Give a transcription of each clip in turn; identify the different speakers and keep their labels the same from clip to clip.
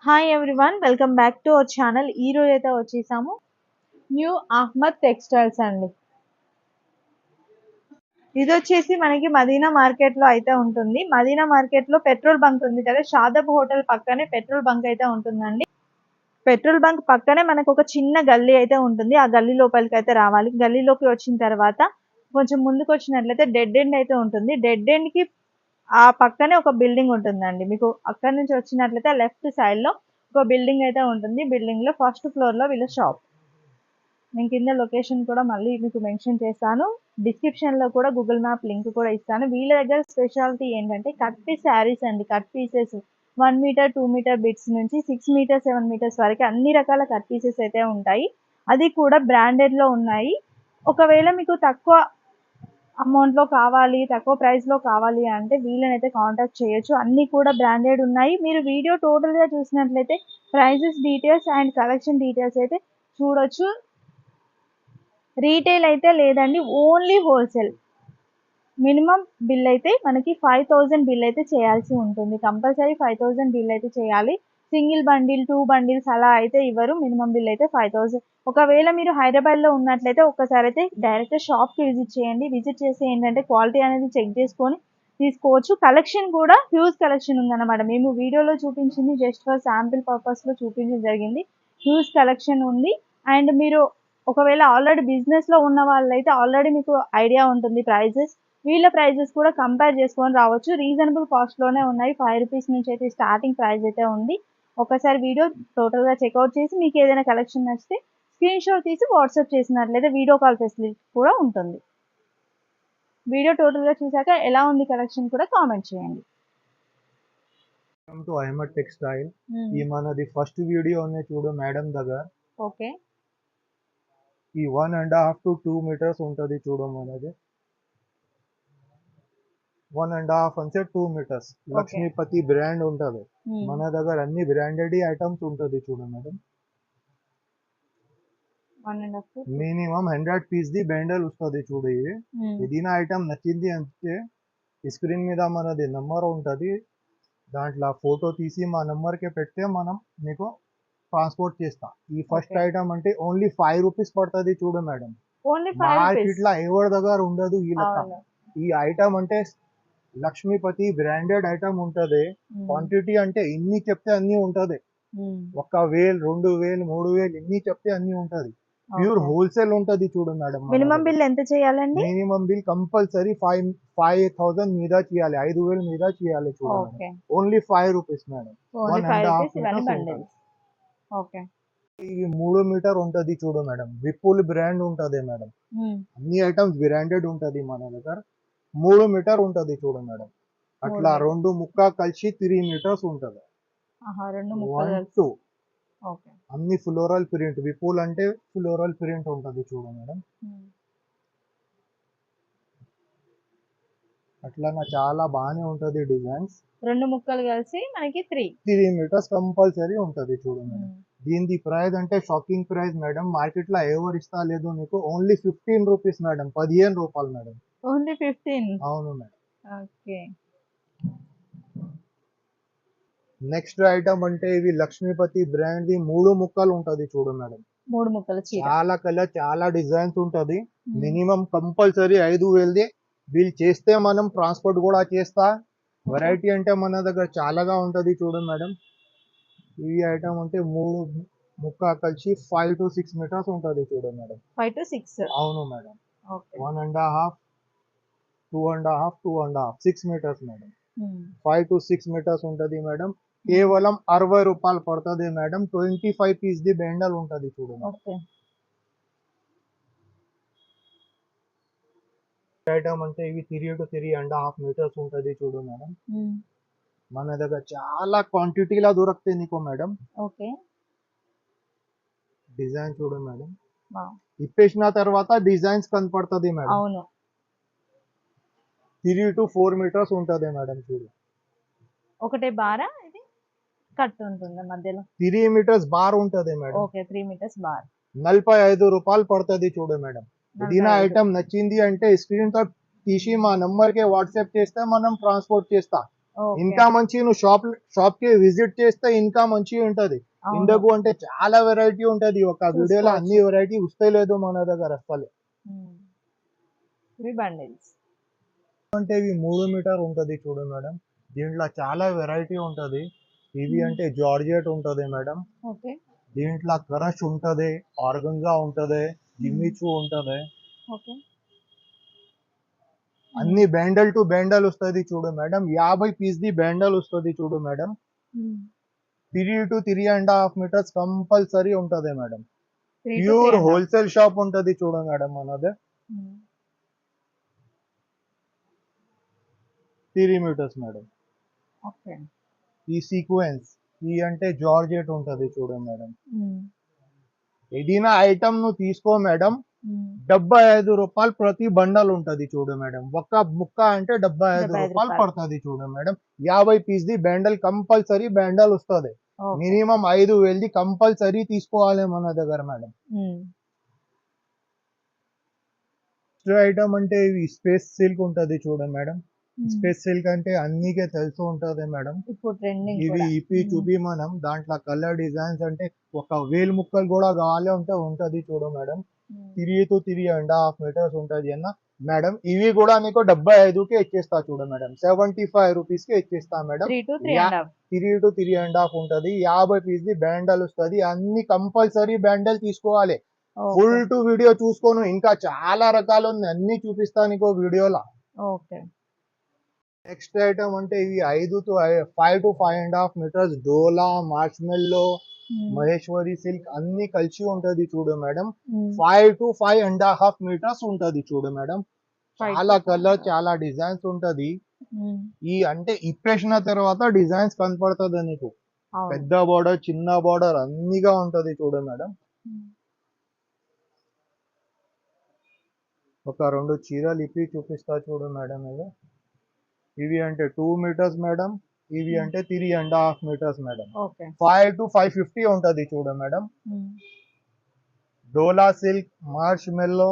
Speaker 1: Hi everyone, welcome back to our channel. ఈ రోజు అయితే వచ్చేసాము న్యూ అహ్మద్ టెక్స్టైల్స్ అండి. ఇది వచ్చేసి మనకి మదీనా మార్కెట్ లో అయితే ఉంటుంది. మదీనా మార్కెట్ లో పెట్రోల్ బంక్ ఉంది కదా, షాదబ్ హోటల్ పక్కనే పెట్రోల్ బంక్ అయితే ఉంటుందండి. పెట్రోల్ బంక్ పక్కనే మనకు ఒక చిన్న గల్లీ అయితే ఉంటుంది. ఆ గల్లీ లోపలికి అయితే రావాలి. గల్లీలోకి వచ్చిన తర్వాత కొంచెం ముందుకు వచ్చినట్లయితే డెడ్ ఎండ్ అయితే ఉంటుంది. డెడ్ ఎండ్ కి ఆ పక్కనే ఒక బిల్డింగ్ ఉంటుందండి. మీకు అక్కడ నుంచి వచ్చినట్లయితే లెఫ్ట్ సైడ్ లో ఒక బిల్డింగ్ అయితే ఉంటుంది. బిల్డింగ్ లో ఫస్ట్ ఫ్లోర్ లో వీళ్ళ షాప్. నేను కింద లొకేషన్ కూడా మళ్ళీ మీకు మెన్షన్ చేస్తాను. డిస్క్రిప్షన్ లో కూడా గూగుల్ మ్యాప్ లింక్ కూడా ఇస్తాను. వీళ్ళ దగ్గర స్పెషాలిటీ ఏంటంటే కట్ పీస్ శారీస్ అండి. Cut pieces 1 metre 2 metre bits నుంచి 6 మీటర్ 7 మీటర్స్ వరకు అన్ని రకాల కట్ పీసెస్ అయితే ఉంటాయి. అది కూడా బ్రాండెడ్ లో ఉన్నాయి. ఒకవేళ మీకు తక్కువ అమౌంట్ లో కావాలి, తక్కువ ప్రైస్ లో కావాలి అంటే వీళ్ళనైతే కాంటాక్ట్ చేయొచ్చు. అన్ని కూడా బ్రాండెడ్ ఉన్నాయి. మీరు వీడియో టోటల్ గా చూసినట్లయితే prices details and collection details అయితే చూడొచ్చు. రీటైల్ అయితే లేదండి, ఓన్లీ హోల్సేల్. మినిమం బిల్ అయితే మనకి 5000 బిల్ అయితే చేయాల్సి ఉంటుంది. కంపల్సరీ 5000 బిల్ అయితే చేయాలి. సింగిల్ బండిల్ 2 బండిల్స్ అలా అయితే ఇవ్వరు. మినిమం బిల్ అయితే 5000. ఒకవేళ మీరు హైదరాబాద్ లో ఉన్నట్లయితే ఒక్కసారి అయితే డైరెక్ట్ షాప్ కి విజిట్ చేయండి. విజిట్ చేసి ఏంటంటే క్వాలిటీ అనేది చెక్ చేసుకొని తీసుకోవచ్చు. కలెక్షన్ కూడా హ్యూజ్ కలెక్షన్ ఉందన్నమాట. మేము వీడియోలో చూపించింది జస్ట్ ఫర్ శాంపిల్ పర్పస్ లో చూపించడం జరిగింది. హ్యూజ్ కలెక్షన్ ఉంది. అండ్ మీరు ఒకవేళ ఆల్రెడీ బిజినెస్ లో ఉన్న వాళ్ళైతే ఆల్రెడీ మీకు ఐడియా ఉంటుంది ప్రైజెస్. వీళ్ళ ప్రైజెస్ కూడా కంపేర్ చేసుకొని రావచ్చు. రీజనబుల్ కాస్ట్ లోనే ఉన్నాయి. 5 రూపీస్ నుంచి అయితే స్టార్టింగ్ ప్రైస్ అయితే ఉంది. ఒకసారి వీడియో టోటల్ గా చెక్అవుట్ చేసి మీకు ఏదైనా కలెక్షన్ నచ్చితే స్క్రీన్ షాట్ తీసి వాట్సాప్ చేసినట్లయితే వీడియో కాల్ ఫెసిలిటీ కూడా ఉంటుంది. వీడియో టోటల్ గా చూసాక ఎలా ఉంది కలెక్షన్ కూడా కామెంట్ చేయండి.
Speaker 2: Welcome to Ahmed textile. ఈ మనది ఫస్ట్ వీడియో అనేది చూడు మేడం దగ్గర.
Speaker 1: ఓకే,
Speaker 2: ఈ 1.5 to 2 మీటర్స్ ఉంటుంది చూడు మనది. 1.5 అంటే 2 మీటర్స్ లక్ష్మీపతి బ్రాండ్ ఉంటుంది. మన దగ్గర అన్ని బ్రాండెడ్ ఐటమ్స్ ఉంటుంది చూడు madam.
Speaker 1: 1.5
Speaker 2: minimum 100 piece the bundle వస్తుంది చూడు. ఇది ఏదైనా ఐటమ్ నచ్చింది అంటే స్క్రీన్ మీద మనది నెంబర్ ఉంటుంది. దాంట్లో ఫోటో తీసి మా నెంబర్కి పెడితే మనం మీకు ట్రాన్స్పోర్ట్ చేస్తా. ఈ ఫస్ట్ ఐటమ్ అంటే ఓన్లీ 5 రూపీస్ పడుతుంది చూడు మేడం.
Speaker 1: Only 5 rupees.
Speaker 2: మార్కెట్ లో ఎవరి దగ్గర ఉండదు ఈ లెక్క. ఈ ఐటమ్ అంటే లక్ష్మీపతి బ్రాండెడ్ ఐటమ్ ఉంటది. క్వాంటిటీ అంటే ఇన్ని చెప్తే అన్ని ఉంటది. 1000 2000 3000 ఇన్ని చెప్తే అన్ని ఉంటది. ప్యూర్ హోల్సేల్ ఉంటది చూడు మేడం.
Speaker 1: మినిమం బిల్ ఎంత చేయాలండి?
Speaker 2: మినిమం బిల్ కంపల్సరీ 5000 మీద చేయాలి. 5000 మీద చేయాలి చూడు madam. Only 5 rupees madam. 1.5 metres ఉంటుంది.
Speaker 1: ఓకే,
Speaker 2: ఈ 3 మీటర్ ఉంటది చూడు మేడం. విపుల్ బ్రాండ్ ఉంటది మేడం. అన్ని ఐటమ్స్ బ్రాండెడ్ ఉంటది మన దగ్గర. 3 మీటర్ ఉంటది చూడు మేడం. అట్లా రెండు ముక్క కలిసి 3 మీటర్స్ ఉంటది. 1 2 అన్ని ఫ్లోరల్ ప్రింట్. విపుల్ అంటే ఫ్లోరల్ ప్రింట్ ఉంటది చూడు మేడం. అట్లా చాలా బాగానే ఉంటది డిజైన్స్.
Speaker 1: రెండు ముక్కలు కలిసి మనకి
Speaker 2: 3 మీటర్స్ కంపల్సరీ ఉంటది చూడు మేడం. దీని ప్రైస్ అంటే షాకింగ్ ప్రైస్ మేడం. మార్కెట్ లో ఎవరు ఇస్తా లేదు నీకు. Only 15 rupees madam. 15 రూపాయలు మేడం.
Speaker 1: ఓన్లీ 15.
Speaker 2: అవును మేడం.
Speaker 1: ఓకే,
Speaker 2: నెక్స్ట్ ఐటమ్ అంటే ఇవి లక్ష్మీపతి బ్రాండ్ ది 3 ముక్కలు ఉంటది చూడు మేడం.
Speaker 1: 3 ముక్కలు చీర.
Speaker 2: చాలా కలర్ చాలా డిజైన్స్ ఉంటది. మినిమం కంపల్సరీ 5000 బిల్ చేస్తే మనం ట్రాన్స్పోర్ట్ కూడా చేస్తా. వెరైటీ అంటే మన దగ్గర చాలాగా ఉంటది చూడు మేడం. ఈ ఐటమ్ అంటే 3 ముక్క కలిసి 5 to 6 మీటర్స్ ఉంటది చూడు మేడం.
Speaker 1: 5 to 6.
Speaker 2: అవును madam.
Speaker 1: Okay,
Speaker 2: 1.5 2.5 2.5 6 metres madam. 5 to 6 metres ఉంటది మేడం. కేవలం 60 రూపాయలు పడుతుంది మేడం. 25 పీస్ ది బెండల్ ఉంటది చూడు.
Speaker 1: ఓకే,
Speaker 2: ఐటమ్ అంటే ఇవి 3 to 3.5 మీటర్స్ ఉంటది చూడు మేడం. మన దగ్గర చాలా క్వాంటిటీలా దొరుకుతాయి నీకు మేడం.
Speaker 1: ఓకే,
Speaker 2: డిజైన్ చూడు మేడం. ఇప్పేసిన తర్వాత డిజైన్స్ కనపడుతుంది మేడం.
Speaker 1: అవును.
Speaker 2: 3 to 4 మీటర్స్ ఉంటది మేడం చూడు.
Speaker 1: ఒకటే బారా ఇది కట్ ఉంటుంది మధ్యలో.
Speaker 2: 3 మీటర్స్ బార్ ఉంటది మేడం.
Speaker 1: Okay, 3 metres bar.
Speaker 2: 45 రూపాయలు పడుతుంది చూడు మేడం. ఏదైనా ఐటమ్ నచ్చింది అంటే స్క్రీన్ తో తీసి మా నంబర్ కి వాట్సాప్ చేస్తే మనం ట్రాన్స్పోర్ట్ చేస్తా.
Speaker 1: ఓకే.
Speaker 2: ఇంకా మంచి నువ్వు షాప్ కి విజిట్ చేస్తే ఇంకా మంచి ఉంటది.
Speaker 1: అవును.
Speaker 2: ఇందుకు అంటే చాలా వెరైటీ ఉంటది. ఒక వీడియోలో
Speaker 1: చూసుకోవచ్చు.
Speaker 2: అన్ని వెరైటీ వస్తలేదు మన దగ్గర అసలు.
Speaker 1: ఇవి బండిల్స్.
Speaker 2: అంటే ఇవి 3 మీటర్ ఉంటది చూడు మేడం. దీంట్లో చాలా వెరైటీ ఉంటది. ఇవి అంటే జార్జెట్ ఉంటది మేడం.
Speaker 1: ఓకే.
Speaker 2: దీంట్లో క్రష్ ఉంటది, ఆర్గంజా ఉంటది, జిమ్మిచూ ఉంటది.
Speaker 1: ఓకే.
Speaker 2: అన్ని బ్యాండల్ టు బ్యాండల్ వస్తది చూడు మేడం. 50 పీస్ ది బ్యాండల్ వస్తది చూడు మేడం. 3 to 3.5 మీటర్స్ కంపల్సరీ ఉంటది madam.
Speaker 1: 3 to
Speaker 2: pure
Speaker 1: 3.5.
Speaker 2: Wholesale shop ఉంటది చూడు మేడం మనది. 3 మీటర్స్ మేడం.
Speaker 1: ఓకే.
Speaker 2: ఈ సీక్వెన్స్ ఈ అంటే జార్జెట్ ఉంటది చూడు మేడం. ఏదైనా ఐటమ్ ను తీసుకో మేడం, 75 రూపాయలు ప్రతి బండల్ ఉంటది చూడు మేడం. ఒక్క ముక్క అంటే 75 రూపాయలు
Speaker 1: రూపాయలు.
Speaker 2: పడుతుంది చూడు మేడం. 50 పీస్ ది బ్యాండల్ కంపల్సరీ బ్యాండల్ వస్తుంది.
Speaker 1: ఓకే.
Speaker 2: మినిమం 5,000 ది కంపల్సరీ తీసుకోవాలి మన దగ్గర మేడం. నెక్స్ట్ ఐటమ్ అంటే ఇవి స్పేస్ సిల్క్ ఉంటది చూడు మేడం. స్పేస్ సిల్క్ అంటే అన్నికే తెలిసి ఉంటది మేడం.
Speaker 1: ఇప్పుడు ట్రెండింగ్
Speaker 2: ఇవి
Speaker 1: కూడా.
Speaker 2: ఇప్పి చూపి మనం దాంట్లో కలర్ డిజైన్స్ అంటే ఒక వేలు ముక్కలు కూడా కావాలి అంటే ఉంటది చూడు మేడం. 3 to 3.5 మీటర్స్ ఉంటది అన్న మేడం. ఇవి కూడా నీకు 75కే ఇచ్చేస్తా చూడు మేడం. 75 రూపీస్ కి ఇచ్చేస్తా మేడం.
Speaker 1: 3 to 3.5.
Speaker 2: 3 to 3.5 ఉంటది. 50 పీస్ ది బ్యాండల్ వస్తుంది. అన్ని కంపల్సరీ బ్యాండల్ తీసుకోవాలి. ఫుల్ టు వీడియో చూసుకోను, ఇంకా చాలా రకాలు ఉంది, అన్ని చూపిస్తా నీకు వీడియోలో.
Speaker 1: ఓకే.
Speaker 2: నెక్స్ట్ ఐటమ్ అంటే ఇవి 5 to 5.5 metres Dola, marshmallow, Maheshwari silk అన్ని కలిసి ఉంటది చూడు మేడం. 5 to 5.5 మీటర్స్ ఉంటది చూడు మేడం. చాలా కలర్, చాలా డిజైన్స్ ఉంటది. ఈ అంటే ఇప్పేసిన తర్వాత డిజైన్స్ కనపడుతుంది నీకు. పెద్ద బార్డర్, చిన్న బార్డర్ అన్నిగా ఉంటది చూడు మేడం. ఒక 2 చీరలు ఇప్పి చూపిస్తా చూడు మేడం. ఇవి అంటే 2 మీటర్స్ మేడం. ఇవి అంటే 3.5 మీటర్స్ మేడం. 5 to 550 ఉంటది చూడు మేడం. డోలా సిల్క్, మార్ష్ మెల్లో,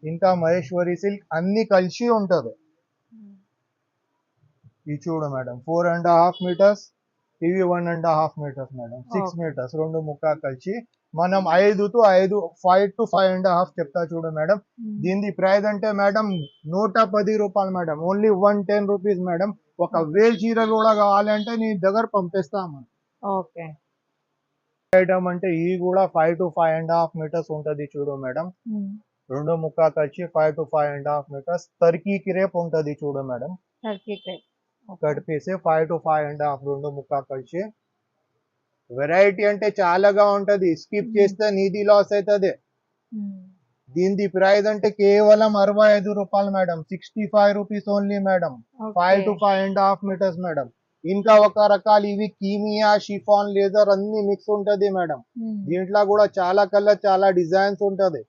Speaker 2: ఇంకా మహేశ్వరి సిల్క్ అన్ని కలిసి ఉంటది. ఇది చూడు మేడం 4.5 మీటర్స్. ఇవి 1.5 మీటర్స్ మేడం. 6 మీటర్స్ రెండు ముక్క కలిసి మనం 5 to 5.5 చెప్తా చూడు మేడం. దీని ప్రైస్ అంటే మేడం 110 రూపాయలు మేడం. Only 110 rupees madam. ఒక 1000 చీరలు కూడా కావాలంటే నీ దగ్గర పంపిస్తాము.
Speaker 1: ఓకే.
Speaker 2: ఐటమ్ అంటే ఇవి కూడా 5 to 5.5 మీటర్స్ ఉంటది చూడు మేడం. రెండు ముక్క కలిసి 5 to 5.5 మీటర్స్. టర్కీ క్రేప్ ఉంటది చూడు madam.
Speaker 1: Turkey crepe
Speaker 2: cut piece 5 to 5.5 రెండు ముక్క కలిసి. వెరైటీ అంటే చాలాగా ఉంటది. స్కిప్ చేస్తే నీది లాస్ అవుతుంది. దీని ప్రైస్ అంటే కేవలం 65 రూపాయలు madam. 65 rupees only madam. 5 to 5.5 metres madam. ఇంకా ఒక రకాలు ఇవి కీమియా, షిఫాన్, లేజర్ అన్ని మిక్స్ ఉంటది మేడం. దీంట్లో కూడా చాలా కలర్, చాలా డిజైన్స్ ఉంటది.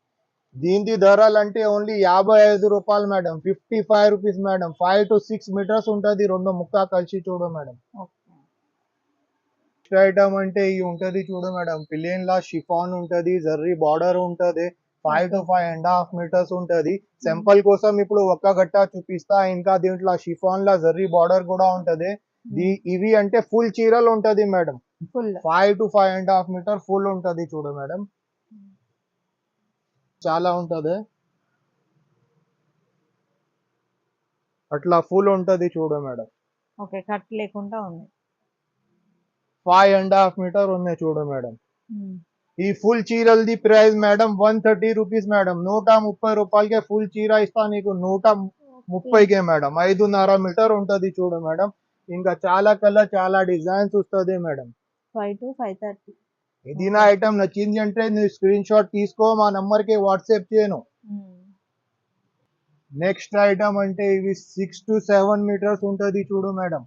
Speaker 2: దీని ధరలు అంటే ఓన్లీ 55 రూపాయలు madam. 55 rupees madam. 5 to 6 metres ఉంటది రెండు ముక్క కలిసి చూడు మేడం. నెక్స్ట్ ఐటమ్ అంటే ఇవి ఉంటది చూడు మేడం. ప్లేన్ లా షిఫాన్ ఉంటది, జర్రీ బార్డర్ ఉంటది. 5 to 5.5 మీటర్స్ ఉంటది. సింపుల్ కోసం ఇప్పుడు ఒక్క గట్ట చూపిస్తా. ఇంకా దీంట్లో షిఫాన్ లా జర్రీ బార్డర్ కూడా ఉంటది. ఇవి అంటే ఫుల్ చీరలు ఉంటది మేడం. 5 to 5.5 మీటర్ ఫుల్ ఉంటది చూడు మేడం. చాలా ఉంటది అట్లా ఫుల్ ఉంటది చూడు మేడం.
Speaker 1: ఓకే. కట్ లేకుండా ఉంది.
Speaker 2: 5.5 మీటర్ ఉన్నాయి చూడు మేడం. ఈ ఫుల్ చీరలది ప్రైస్ మేడం 130 రూపీస్ మేడం. 130 రూపాయలకే ఫుల్ చీర ఇస్తా నీకు. 130కే మేడం. 5.5 మీటర్ ఉంటది చూడు మేడం. ఇంకా చాలా కలర్, చాలా డిజైన్స్ వస్తుంది మేడం.
Speaker 1: 5 to 530.
Speaker 2: ఏదైనా ఐటమ్ నచ్చింది అంటే నీ స్క్రీన్ షాట్ తీసుకో, మా నంబర్ కి వాట్సాప్ చేయను. నెక్స్ట్ ఐటమ్ అంటే ఇవి 6 to 7 మీటర్స్ ఉంటది చూడు మేడం.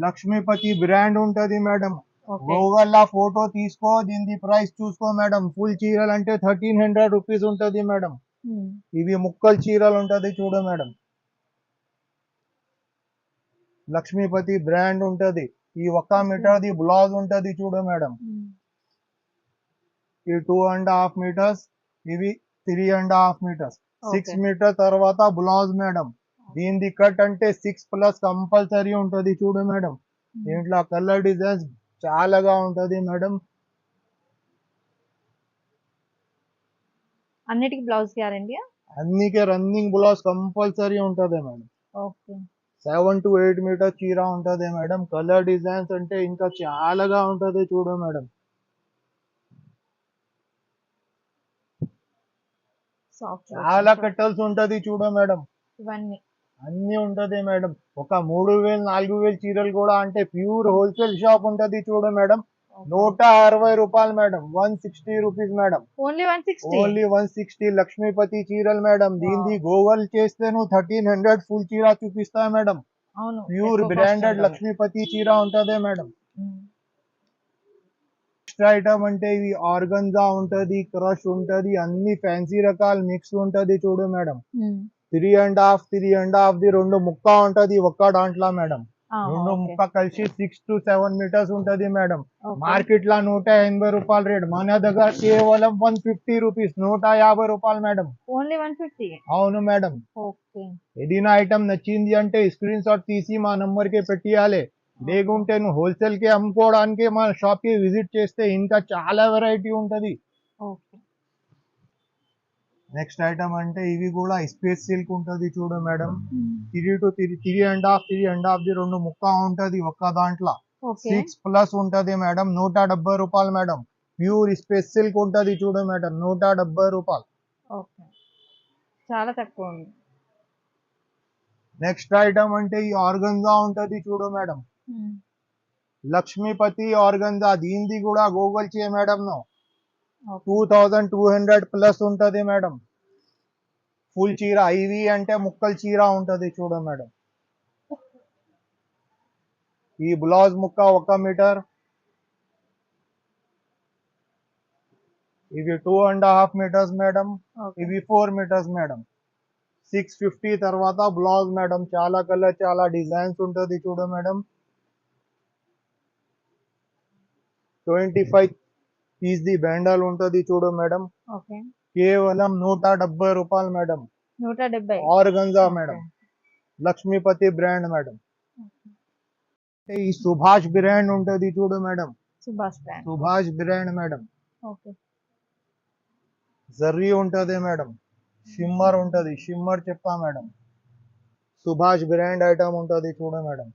Speaker 2: లక్ష్మీపతి బ్రాండ్ ఉంటది మేడం. గూగుల్ లా ఫోటో తీసుకో, దీని ప్రైస్ చూసుకో మేడం. ఫుల్ చీరలు అంటే 1300 రూపీస్ ఉంటది మేడం. ఇవి ముక్కల్ చీరలు ఉంటది చూడు మేడం. లక్ష్మీపతి బ్రాండ్ ఉంటది. ఈ 1 మీటర్ ది బ్లౌజ్ ఉంటది చూడు మేడం. ఈ 2.5 మీటర్స్, ఇవి 3.5 మీటర్స్. 6 మీటర్ తర్వాత బ్లౌజ్ మేడం. దీనిది కట్ అంటే 6+ కంపల్సరీ ఉంటది చూడు మేడం. దీంట్లో కలర్ డిజైన్స్ చాలాగా ఉంటది మేడం.
Speaker 1: అన్నిటికి బ్లౌజ్ గ్యారెంటీయా?
Speaker 2: అన్నికే రన్నింగ్ బ్లౌజ్ కంపల్సరీ ఉంటది మేడం.
Speaker 1: ఓకే.
Speaker 2: 7 to 8 మీటర్ చీర ఉంటది మేడం. కలర్ డిజైన్స్ అంటే ఇంకా చాలాగా ఉంటది చూడు మేడం.
Speaker 1: సాఫ్ట్
Speaker 2: చాలా కట్టల్స్ ఉంటది చూడు మేడం.
Speaker 1: ఇవన్నీ
Speaker 2: అన్ని ఉంటది మేడం. ఒక 3000 4000 చీరలు కూడా అంటే ప్యూర్ హోల్సేల్ షాప్ ఉంటది చూడు మేడం. 160 రూపాయలు madam. 160 rupees madam.
Speaker 1: Only 160.
Speaker 2: Only 160 Lakshmipati చీరలు మేడం. దీనిది గూగుల్ చేస్తే నువ్వు 1300 ఫుల్ చీర చూపిస్తా మేడం.
Speaker 1: అవును,
Speaker 2: ప్యూర్
Speaker 1: ఎక్కువ
Speaker 2: బ్రాండెడ్
Speaker 1: కాస్ట్
Speaker 2: లక్ష్మీపతి చీర ఉంటది మేడం.
Speaker 1: ఉంటుంది.
Speaker 2: నెక్స్ట్ ఐటమ్ అంటే ఇవి ఆర్గన్జా ఉంటది, క్రష్ ఉంటది, అన్ని ఫ్యాన్సీ రకాలు మిక్స్ ఉంటది చూడు మేడం. 3.5 ది 2 ముక్క ఉంటది ఒక్క దాంట్లో మేడం. రెండు ముక్క కలిసి 6 to 7 మీటర్స్ ఉంటది మేడం. మార్కెట్ లో 180 రూపాయలు రేట్, మన దగ్గర కేవలం 150 రూపీస్, 150 రూపాయలు మేడం.
Speaker 1: ఓన్లీ 150.
Speaker 2: అవును మేడం.
Speaker 1: ఓకే.
Speaker 2: ఏదైనా ఐటమ్ నచ్చింది అంటే స్క్రీన్ షాట్ తీసి మా నంబర్ కి పెట్టియాలి. లేకుంటే నువ్వు హోల్సేల్ కి అమ్ముకోవడానికి మా షాప్ కి విజిట్ చేస్తే ఇంకా చాలా వెరైటీ ఉంటది.
Speaker 1: ఓకే.
Speaker 2: నెక్స్ట్ ఐటమ్ అంటే ఇవి కూడా స్పేస్ సిల్క్ ఉంటది చూడు మేడం. 3 to 3.5 ది 2 ముక్క ఉంటది ఒక్క దాంట్లో. 6+ ఉంటది మేడం. 170 రూపాయలు మేడం. ప్యూర్ స్పేస్ సిల్క్ ఉంటది చూడు మేడం. 170 రూపాయలు.
Speaker 1: ఓకే, చాలా తక్కువ ఉంది.
Speaker 2: నెక్స్ట్ ఐటమ్ అంటే ఈ ఆర్గన్జా ఉంటది చూడు మేడం. లక్ష్మీపతి ఆర్గన్జా, దీనిది కూడా గూగుల్ చేయ మేడం. 2200+ ఉంటది మేడం. ఫుల్ చీర, ఇవి అంటే ముక్కల చీర ఉంటది చూడు మేడం. ఈ బ్లౌజ్ ముక్క 1 మీటర్, ఇవి 2.5 మీటర్స్ మేడం. ఇవి 4 మీటర్స్ మేడం. 650 తర్వాత బ్లౌజ్ మేడం. చాలా కలర్ చాలా డిజైన్స్ ఉంటది చూడు మేడం. 25 పీస్ ది బ్యాండల్ ఉంటది చూడు మేడం. కేవలం 170 రూపాయలు madam.
Speaker 1: 170
Speaker 2: organza madam. Lakshmipati brand madam. ఈ సుభాష్ బ్రాండ్ ఉంటది చూడు madam. Subhash brand madam. Zari ఉంటది మేడం. షిమ్మర్ ఉంటది, షిమ్మర్ చెప్పా మేడం. సుభాష్ బ్రాండ్ ఐటమ్ ఉంటది చూడు మేడం.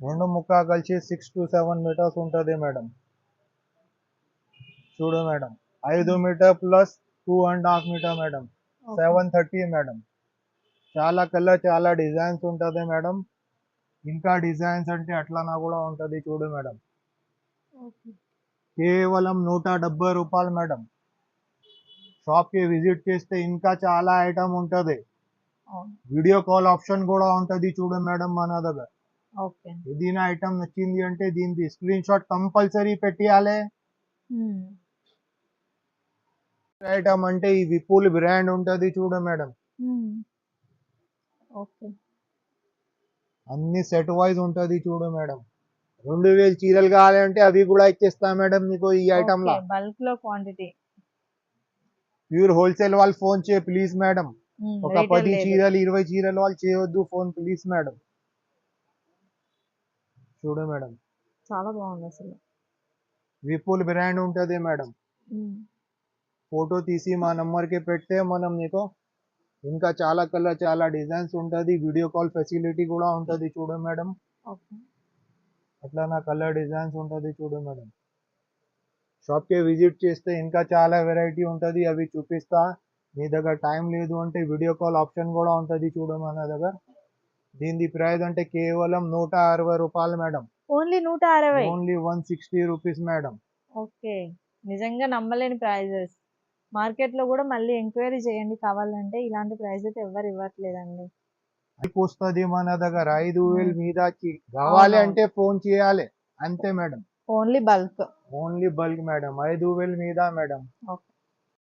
Speaker 2: 2 ముక్క కలిసి 6 to 7 మీటర్స్ ఉంటది మేడం. చూడు madam. 5 meter plus 2.5 meter madam. 730 madam. చాలా కలర్ చాలా డిజైన్స్ ఉంటది మేడం. ఇంకా డిజైన్స్ అంటే అట్లానా కూడా ఉంటది చూడు మేడం. కేవలం 170 రూపాయలు మేడం. షాప్ కి విజిట్ చేస్తే ఇంకా చాలా ఐటమ్ ఉంటది. వీడియో కాల్ ఆప్షన్ కూడా ఉంటది చూడు మేడం మన దగ్గర. ఏదైనా ఐటమ్ నచ్చింది అంటే దీనికి స్క్రీన్ షాట్ కంపల్సరీ పెట్టియాలి. ఐటమ్ అంటే ఈ విపుల్ బ్రాండ్ ఉంటది చూడు మేడం. అన్ని సెట్ వైజ్ ఉంటది చూడు మేడం. 2000 చీరలు కావాలంటే అవి కూడా ఇచ్చేస్తా మేడం నీకు ఈ ఐటమ్ లా.
Speaker 1: బల్క్ లో క్వాంటిటీ.
Speaker 2: ప్యూర్ హోల్సేల్ వాళ్ళు ఫోన్ చేయ ప్లీజ్ మేడం. ఒక 10 చీరలు 20 చీరలు వాళ్ళు చేయొద్దు ఫోన్ ప్లీజ్ మేడం. చూడు మేడం,
Speaker 1: చాలా బాగుంది అసలు.
Speaker 2: విపుల్ బ్రాండ్ ఉంటది మేడం. ఫోటో తీసి మా నంబర్ కి పెడితే మనం నీకు ఇంకా చాలా కలర్ చాలా డిజైన్స్ ఉంటది. వీడియో కాల్ ఫెసిలిటీ కూడా ఉంటది చూడు మేడం. అట్లా నా కలర్ డిజైన్స్ ఉంటది చూడు మేడం. షాప్ కి విజిట్ చేస్తే ఇంకా చాలా వెరైటీ ఉంటది, అవి చూపిస్తా. మీ దగ్గర టైం లేదు అంటే వీడియో కాల్ ఆప్షన్ కూడా ఉంటది చూడు మన దగ్గర. దీని ప్రైస్ అంటే కేవలం 160 రూపాయలు madam.
Speaker 1: Only 160.
Speaker 2: Only 160 rupees madam.
Speaker 1: Okay, నిజంగా నమ్మలేని ప్రైజెస్. మార్కెట్ లో కూడా మళ్ళీ ఎంక్వైరీ చేయండి కావాలంటే, ఇలాంటి ప్రైస్ అయితే ఎవరు ఇవ్వట్లేదండి.
Speaker 2: వస్తుంది మన దగ్గర 5000 మీదకి కావాలి అంటే ఫోన్ చేయాలి అంతే madam.
Speaker 1: Only bulk.
Speaker 2: Only bulk madam. 5000 మీద మేడం.